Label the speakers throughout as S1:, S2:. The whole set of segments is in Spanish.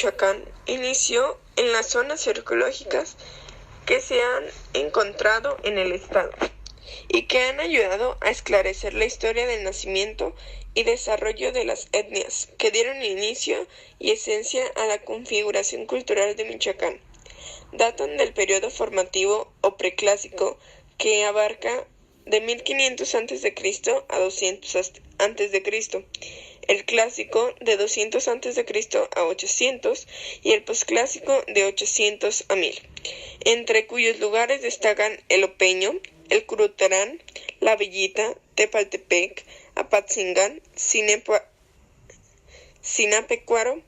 S1: Michoacán inició en las zonas arqueológicas que se han encontrado en el estado y que han ayudado a esclarecer la historia del nacimiento y desarrollo de las etnias que dieron inicio y esencia a la configuración cultural de Michoacán. Datan del periodo formativo o preclásico que abarca de 1500 a.C. a 200 a.C., el clásico de 200 a.C. a 800 y el posclásico de 800 a 1000, entre cuyos lugares destacan el Opeño, el Curutarán, La Villita, Tepaltepec, Apatzingán, Sinapecuaro,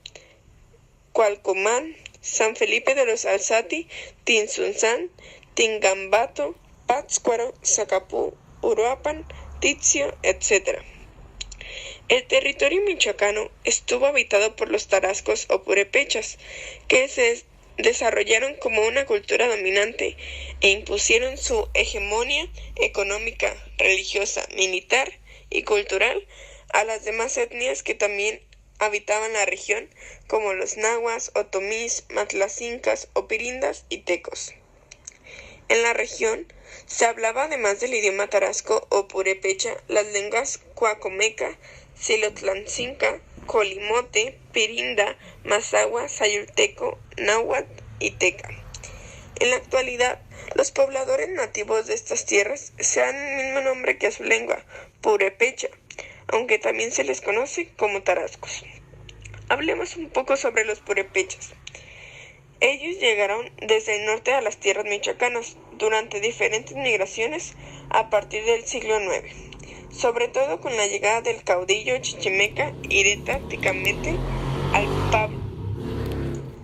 S1: Cualcomán, San Felipe de los Alzati, Tinsunzán, Tingambato, Pátzcuaro, Zacapú, Uruapan, Tizio, etc. El territorio michoacano estuvo habitado por los tarascos o purépechas, que se desarrollaron como una cultura dominante e impusieron su hegemonía económica, religiosa, militar y cultural a las demás etnias que también habitaban la región, como los nahuas, otomís, matlacincas, opirindas y tecos. En la región se hablaba, además del idioma tarasco o purépecha, las lenguas cuacomeca, silotlancinca, colimote, pirinda, mazahua, sayulteco, náhuatl y teca. En la actualidad, los pobladores nativos de estas tierras se dan el mismo nombre que a su lengua, purépecha, aunque también se les conoce como tarascos. Hablemos un poco sobre los purépechas. Ellos llegaron desde el norte a las tierras michoacanas durante diferentes migraciones a partir del siglo IX, sobre todo con la llegada del caudillo chichimeca Ireta Ticamete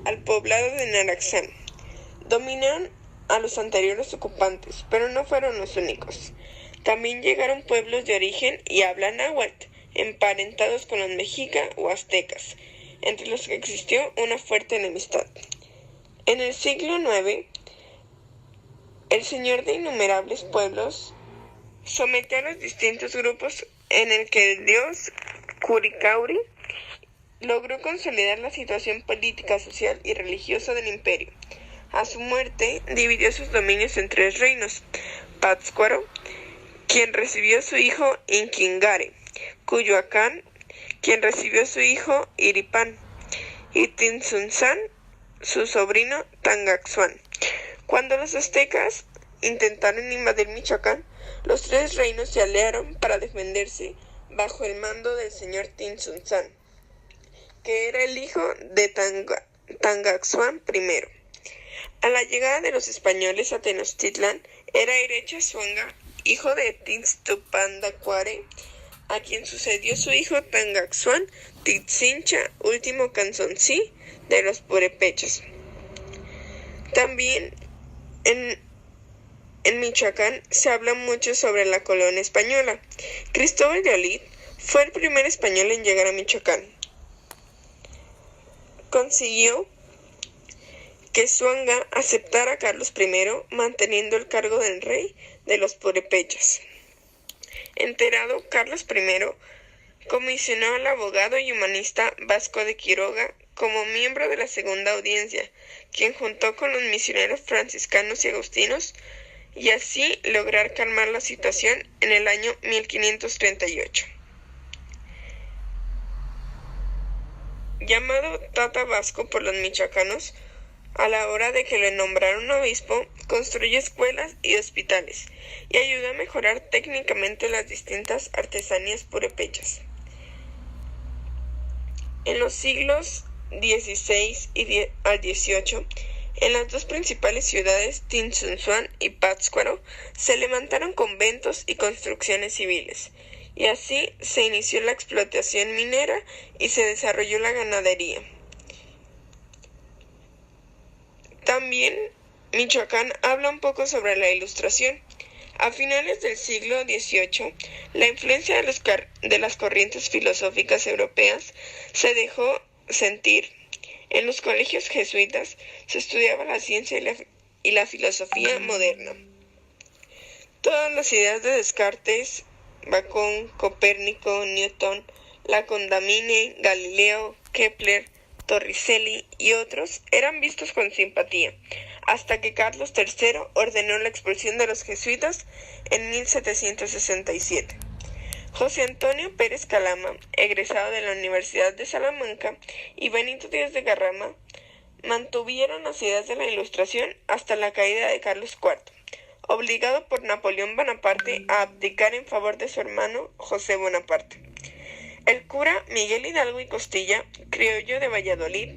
S1: al poblado de Naraxán. Dominaron a los anteriores ocupantes, pero no fueron los únicos. También llegaron pueblos de origen y habla náhuatl, emparentados con los mexica o aztecas, entre los que existió una fuerte enemistad. En el siglo IX, el señor de innumerables pueblos sometió a los distintos grupos en el que el dios Curicauri logró consolidar la situación política, social y religiosa del imperio. A su muerte, dividió sus dominios en 3 reinos: Pátzcuaro, quien recibió su hijo Inquingare; Cuyoacán, quien recibió su hijo Iripán; y Tinsunzán, su sobrino Tangaxuán. Cuando los aztecas intentaron invadir Michoacán, los 3 reinos se aliaron para defenderse bajo el mando del señor Tinsunzán, que era el hijo de Tangaxuán I. A la llegada de los españoles a Tenochtitlan, era Irecha Zuanga, hijo de Tixtupandacuare, a quien sucedió su hijo Tangaxuán Titzincha, último canzoncí de los purépechas. También en Michoacán se habla mucho sobre la colonia española. Cristóbal de Olid fue el primer español en llegar a Michoacán. Consiguió que Zuanga aceptara a Carlos I, manteniendo el cargo del rey de los purépechas. Enterado, Carlos I comisionó al abogado y humanista Vasco de Quiroga como miembro de la segunda audiencia, quien juntó con los misioneros franciscanos y agustinos, y así lograr calmar la situación en el año 1538. Llamado Tata Vasco por los michoacanos, a la hora de que le nombraron obispo, construyó escuelas y hospitales, y ayudó a mejorar técnicamente las distintas artesanías purépechas. En los siglos XVI al XVIII, en las 2 principales ciudades, Tinsunzán y Pátzcuaro, se levantaron conventos y construcciones civiles, y así se inició la explotación minera y se desarrolló la ganadería. También Michoacán habla un poco sobre la Ilustración. A finales del siglo XVIII, la influencia de las corrientes filosóficas europeas se dejó sentir. En los colegios jesuitas se estudiaba la ciencia y la filosofía moderna. Todas las ideas de Descartes, Bacón, Copérnico, Newton, Lacondamine, Galileo, Kepler, Torricelli y otros eran vistos con simpatía, hasta que Carlos III ordenó la expulsión de los jesuitas en 1767. José Antonio Pérez Calama, egresado de la Universidad de Salamanca, y Benito Díaz de Garrama mantuvieron las ideas de la Ilustración hasta la caída de Carlos IV, obligado por Napoleón Bonaparte a abdicar en favor de su hermano José Bonaparte. El cura Miguel Hidalgo y Costilla, criollo de Valladolid,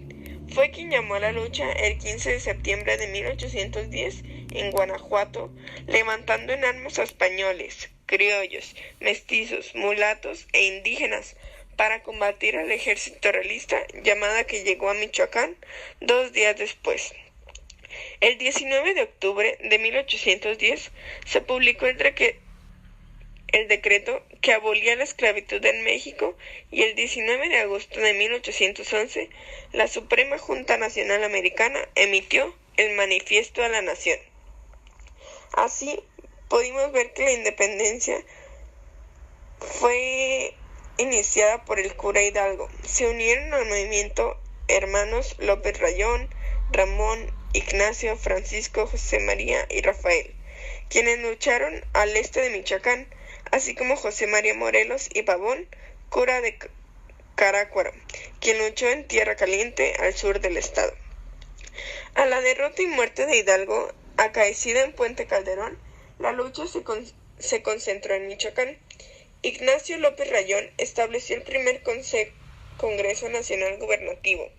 S1: fue quien llamó a la lucha el 15 de septiembre de 1810 en Guanajuato, levantando en armas a españoles, criollos, mestizos, mulatos e indígenas para combatir al ejército realista, llamada que llegó a Michoacán 2 días después. El 19 de octubre de 1810 se publicó el decreto que abolía la esclavitud en México, y el 19 de agosto de 1811 la Suprema Junta Nacional Americana emitió el Manifiesto a la Nación. Así, pudimos ver que la independencia fue iniciada por el cura Hidalgo. Se unieron al movimiento hermanos López Rayón, Ramón, Ignacio, Francisco, José María y Rafael, quienes lucharon al este de Michoacán, así como José María Morelos y Pavón, cura de Carácuaro, quien luchó en Tierra Caliente, al sur del estado. A la derrota y muerte de Hidalgo, acaecida en Puente Calderón, la lucha se concentró en Michoacán. Ignacio López Rayón estableció el primer Congreso Nacional Gubernativo,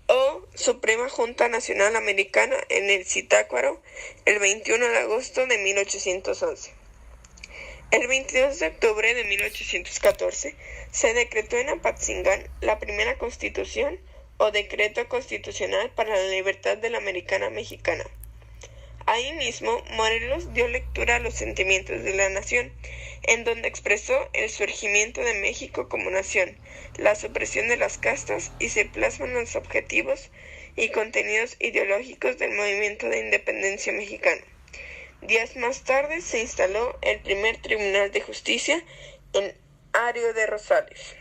S1: o Suprema Junta Nacional Americana, en el Zitácuaro el 21 de agosto de 1811. El 22 de octubre de 1814 se decretó en Apatzingán la primera Constitución o Decreto Constitucional para la Libertad de la Americana Mexicana. Ahí mismo, Morelos dio lectura a los sentimientos de la nación, en donde expresó el surgimiento de México como nación, la supresión de las castas, y se plasman los objetivos y contenidos ideológicos del movimiento de independencia mexicano. Días más tarde se instaló el primer Tribunal de Justicia en Ario de Rosales.